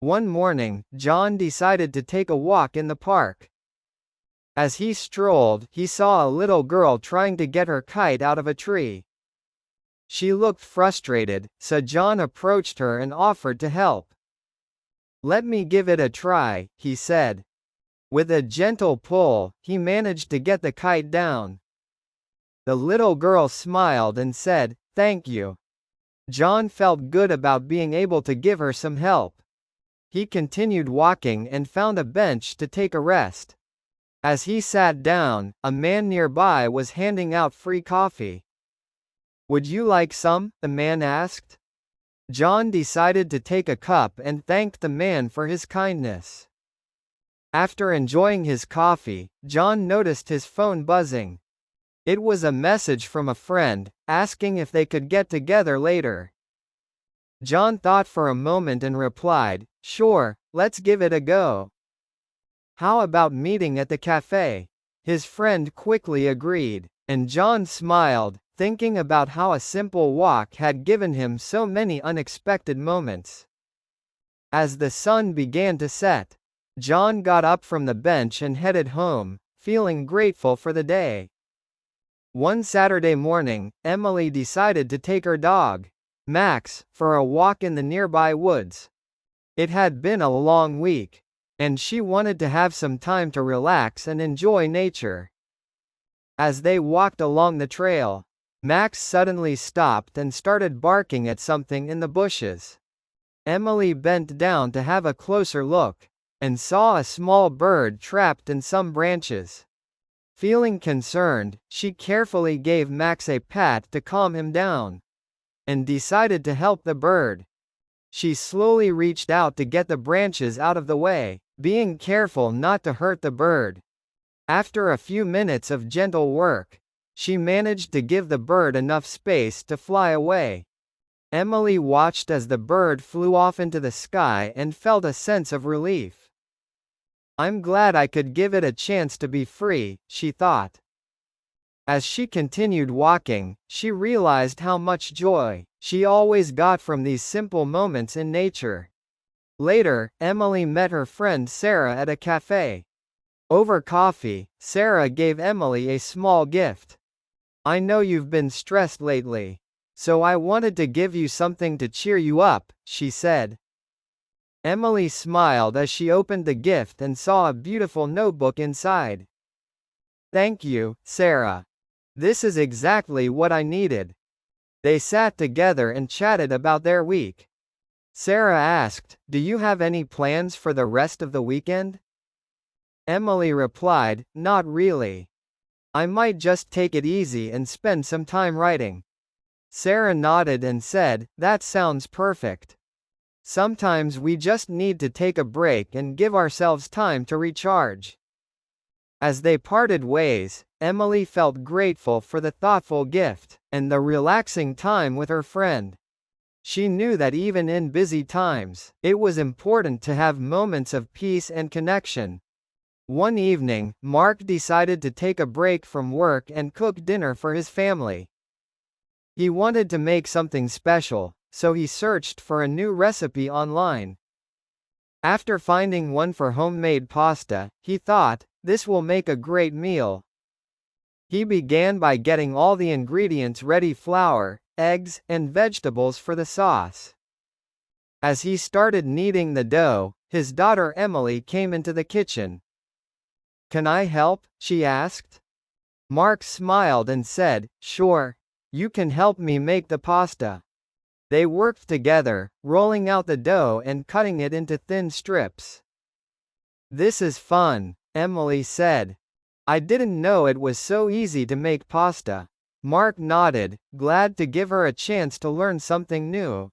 One morning, John decided to take a walk in the park. As he strolled, he saw a little girl trying to get her kite out of a tree. She looked frustrated, so John approached her and offered to help. "Let me give it a try," he said. With a gentle pull, he managed to get the kite down. The little girl smiled and said, "Thank you." John felt good about being able to give her some help. He continued walking and found a bench to take a rest. As he sat down, a man nearby was handing out free coffee. "Would you like some?" the man asked. John decided to take a cup and thanked the man for his kindness. After enjoying his coffee, John noticed his phone buzzing. It was a message from a friend, asking if they could get together later. John thought for a moment and replied, "Sure, let's give it a go. How about meeting at the cafe?" His friend quickly agreed, and John smiled, thinking about how a simple walk had given him so many unexpected moments. As the sun began to set, John got up from the bench and headed home, feeling grateful for the day. One Saturday morning, Emily decided to take her dog, Max, for a walk in the nearby woods. It had been a long week, and she wanted to have some time to relax and enjoy nature. As they walked along the trail, Max suddenly stopped and started barking at something in the bushes. Emily bent down to have a closer look, and saw a small bird trapped in some branches. Feeling concerned, she carefully gave Max a pat to calm him down, and decided to help the bird. She slowly reached out to get the branches out of the way, being careful not to hurt the bird. After a few minutes of gentle work, she managed to give the bird enough space to fly away. Emily watched as the bird flew off into the sky and felt a sense of relief. "I'm glad I could give it a chance to be free," she thought. As she continued walking, she realized how much joy she always got from these simple moments in nature. Later, Emily met her friend Sarah at a cafe. Over coffee, Sarah gave Emily a small gift. "I know you've been stressed lately, so I wanted to give you something to cheer you up," she said. Emily smiled as she opened the gift and saw a beautiful notebook inside. "Thank you, Sarah. This is exactly what I needed." They sat together and chatted about their week. Sarah asked, "Do you have any plans for the rest of the weekend?" Emily replied, "Not really. I might just take it easy and spend some time writing." Sarah nodded and said, "That sounds perfect. Sometimes we just need to take a break and give ourselves time to recharge." As they parted ways, Emily felt grateful for the thoughtful gift, and the relaxing time with her friend. She knew that even in busy times, it was important to have moments of peace and connection. One evening, Mark decided to take a break from work and cook dinner for his family. He wanted to make something special, so he searched for a new recipe online. After finding one for homemade pasta, he thought, "This will make a great meal." He began by getting all the ingredients ready: flour, eggs, and vegetables for the sauce. As he started kneading the dough, his daughter Emily came into the kitchen. "Can I help?" she asked. Mark smiled and said, "Sure. You can help me make the pasta." They worked together, rolling out the dough and cutting it into thin strips. "This is fun," Emily said. "I didn't know it was so easy to make pasta." Mark nodded, glad to give her a chance to learn something new.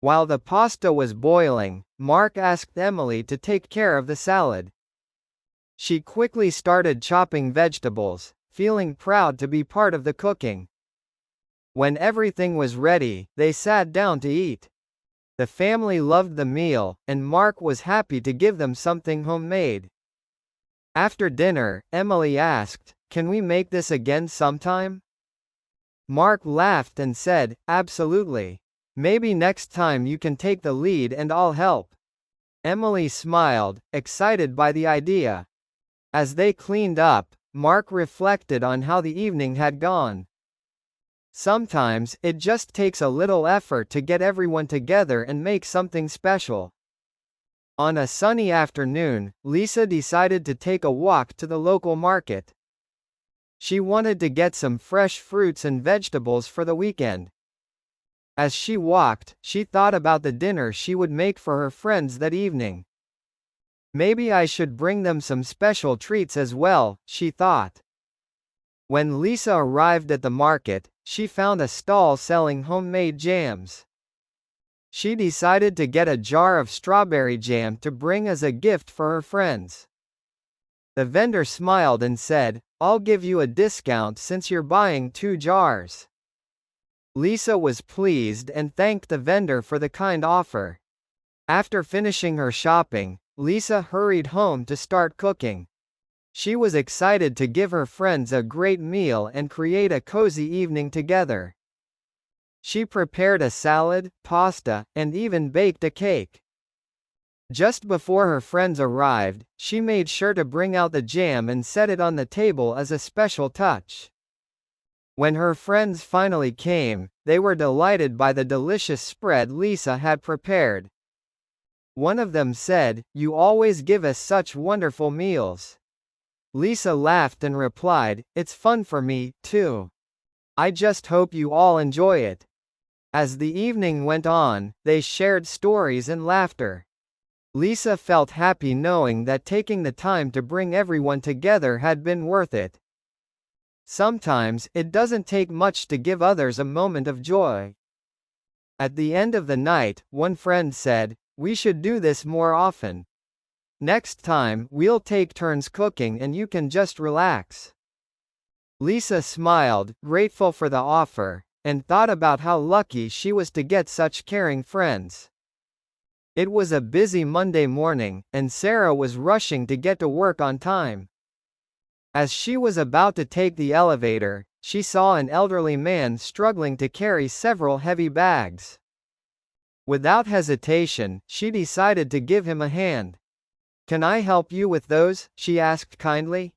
While the pasta was boiling, Mark asked Emily to take care of the salad. She quickly started chopping vegetables, feeling proud to be part of the cooking. When everything was ready, they sat down to eat. The family loved the meal, and Mark was happy to give them something homemade. After dinner, Emily asked, "Can we make this again sometime?" Mark laughed and said, "Absolutely. Maybe next time you can take the lead and I'll help." Emily smiled, excited by the idea. As they cleaned up, Mark reflected on how the evening had gone. Sometimes, it just takes a little effort to get everyone together and make something special. On a sunny afternoon, Lisa decided to take a walk to the local market. She wanted to get some fresh fruits and vegetables for the weekend. As she walked, she thought about the dinner she would make for her friends that evening. Maybe I should bring them some special treats as well, she thought. When Lisa arrived at the market, she found a stall selling homemade jams. She decided to get a jar of strawberry jam to bring as a gift for her friends. The vendor smiled and said, "I'll give you a discount since you're buying 2 jars." Lisa was pleased and thanked the vendor for the kind offer. After finishing her shopping, Lisa hurried home to start cooking. She was excited to give her friends a great meal and create a cozy evening together. She prepared a salad, pasta, and even baked a cake. Just before her friends arrived, she made sure to bring out the jam and set it on the table as a special touch. When her friends finally came, they were delighted by the delicious spread Lisa had prepared. One of them said, "You always give us such wonderful meals." Lisa laughed and replied, "It's fun for me, too. I just hope you all enjoy it." As the evening went on, they shared stories and laughter. Lisa felt happy knowing that taking the time to bring everyone together had been worth it. Sometimes, it doesn't take much to give others a moment of joy. At the end of the night, one friend said, "We should do this more often. Next time, we'll take turns cooking and you can just relax." Lisa smiled, grateful for the offer, and thought about how lucky she was to get such caring friends. It was a busy Monday morning, and Sarah was rushing to get to work on time. As she was about to take the elevator, she saw an elderly man struggling to carry several heavy bags. Without hesitation, she decided to give him a hand. "Can I help you with those?" she asked kindly.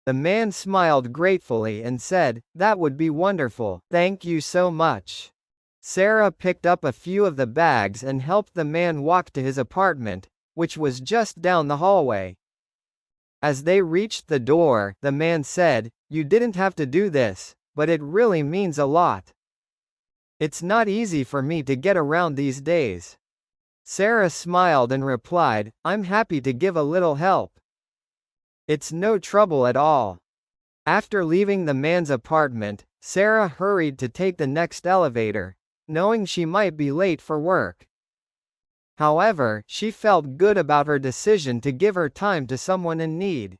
The man smiled gratefully and said, "That would be wonderful, thank you so much." Sarah picked up a few of the bags and helped the man walk to his apartment, which was just down the hallway. As they reached the door, the man said, "You didn't have to do this, but it really means a lot. It's not easy for me to get around these days." Sarah smiled and replied, "I'm happy to give a little help. It's no trouble at all." After leaving the man's apartment, Sarah hurried to take the next elevator, knowing she might be late for work. However, she felt good about her decision to give her time to someone in need.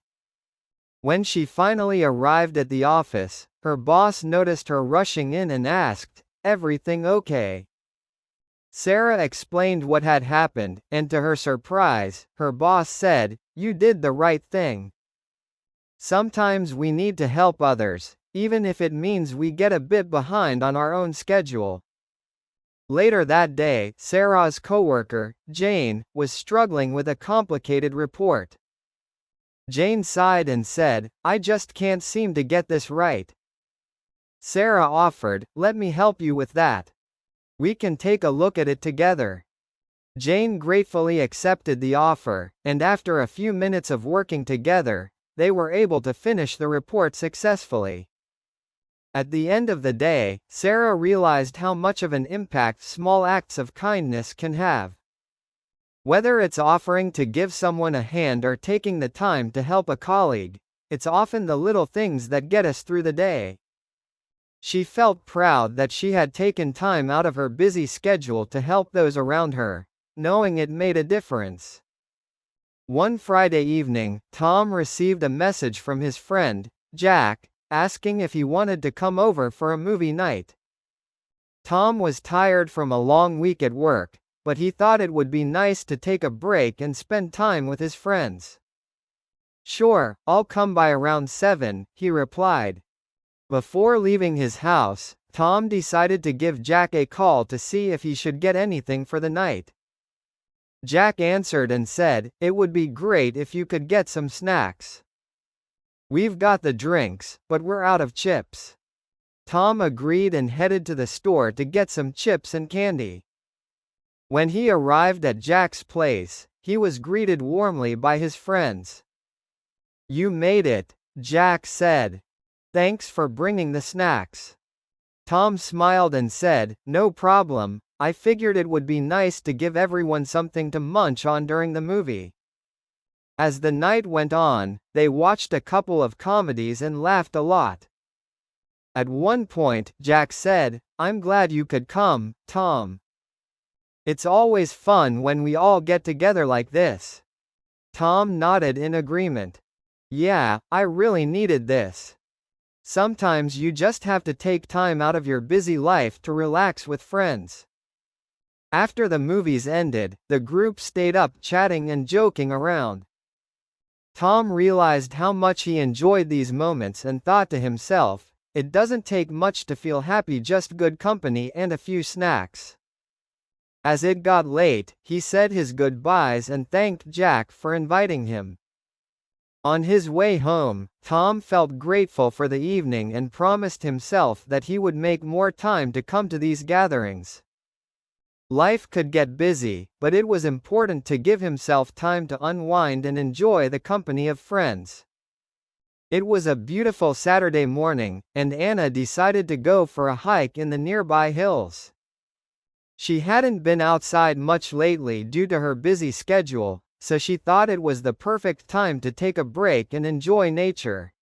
When she finally arrived at the office, her boss noticed her rushing in and asked, "Everything okay?" Sarah explained what had happened, and to her surprise, her boss said, "You did the right thing. Sometimes we need to help others, even if it means we get a bit behind on our own schedule." Later that day, Sarah's coworker, Jane, was struggling with a complicated report. Jane sighed and said, "I just can't seem to get this right." Sarah offered, "Let me help you with that. We can take a look at it together." Jane gratefully accepted the offer, and after a few minutes of working together, they were able to finish the report successfully. At the end of the day, Sarah realized how much of an impact small acts of kindness can have. Whether it's offering to give someone a hand or taking the time to help a colleague, it's often the little things that get us through the day. She felt proud that she had taken time out of her busy schedule to help those around her, knowing it made a difference. One Friday evening, Tom received a message from his friend, Jack, asking if he wanted to come over for a movie night. Tom was tired from a long week at work, but he thought it would be nice to take a break and spend time with his friends. "Sure, I'll come by around 7, he replied. Before leaving his house, Tom decided to give Jack a call to see if he should get anything for the night. Jack answered and said, "It would be great if you could get some snacks. We've got the drinks, but we're out of chips." Tom agreed and headed to the store to get some chips and candy. When he arrived at Jack's place, he was greeted warmly by his friends. "You made it," Jack said. "Thanks for bringing the snacks." Tom smiled and said, "No problem, I figured it would be nice to give everyone something to munch on during the movie." As the night went on, they watched a couple of comedies and laughed a lot. At one point, Jack said, "I'm glad you could come, Tom. It's always fun when we all get together like this." Tom nodded in agreement. "Yeah, I really needed this. Sometimes you just have to take time out of your busy life to relax with friends." After the movies ended, the group stayed up chatting and joking around. Tom realized how much he enjoyed these moments and thought to himself, it doesn't take much to feel happy, just good company and a few snacks. As it got late, he said his goodbyes and thanked Jack for inviting him. On his way home, Tom felt grateful for the evening and promised himself that he would make more time to come to these gatherings. Life could get busy, but it was important to give himself time to unwind and enjoy the company of friends. It was a beautiful Saturday morning, and Anna decided to go for a hike in the nearby hills. She hadn't been outside much lately due to her busy schedule, so she thought it was the perfect time to take a break and enjoy nature.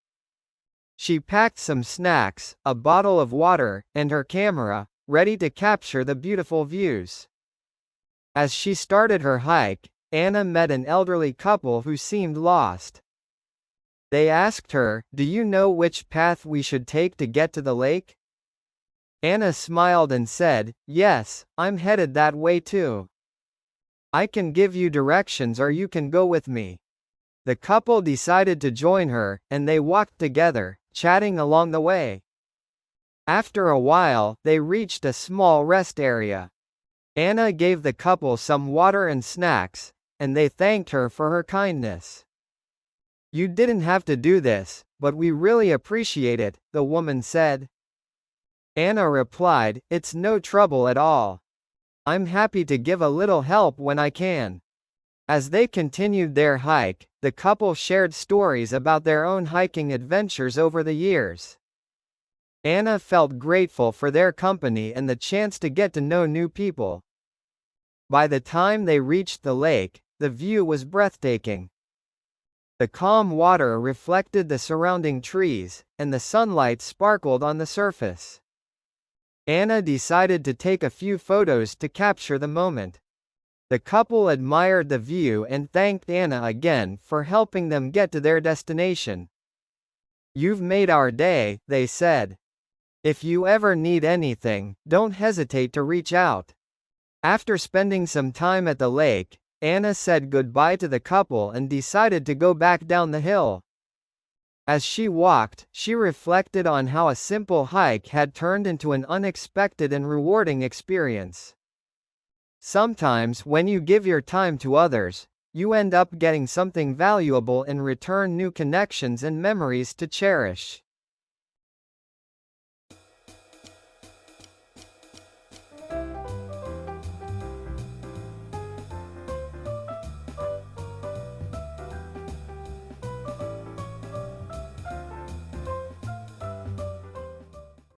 She packed some snacks, a bottle of water, and her camera, ready to capture the beautiful views. As she started her hike, Anna met an elderly couple who seemed lost. They asked her, "Do you know which path we should take to get to the lake?" Anna smiled and said, "Yes, I'm headed that way too. I can give you directions or you can go with me." The couple decided to join her, and they walked together, chatting along the way. After a while, they reached a small rest area. Anna gave the couple some water and snacks, and they thanked her for her kindness. "You didn't have to do this, but we really appreciate it," the woman said. Anna replied, "It's no trouble at all. I'm happy to give a little help when I can." As they continued their hike, the couple shared stories about their own hiking adventures over the years. Anna felt grateful for their company and the chance to get to know new people. By the time they reached the lake, the view was breathtaking. The calm water reflected the surrounding trees, and the sunlight sparkled on the surface. Anna decided to take a few photos to capture the moment. The couple admired the view and thanked Anna again for helping them get to their destination. "You've made our day," they said. "If you ever need anything, don't hesitate to reach out." After spending some time at the lake, Anna said goodbye to the couple and decided to go back down the hill. As she walked, she reflected on how a simple hike had turned into an unexpected and rewarding experience. Sometimes when you give your time to others, you end up getting something valuable in return, new connections and memories to cherish.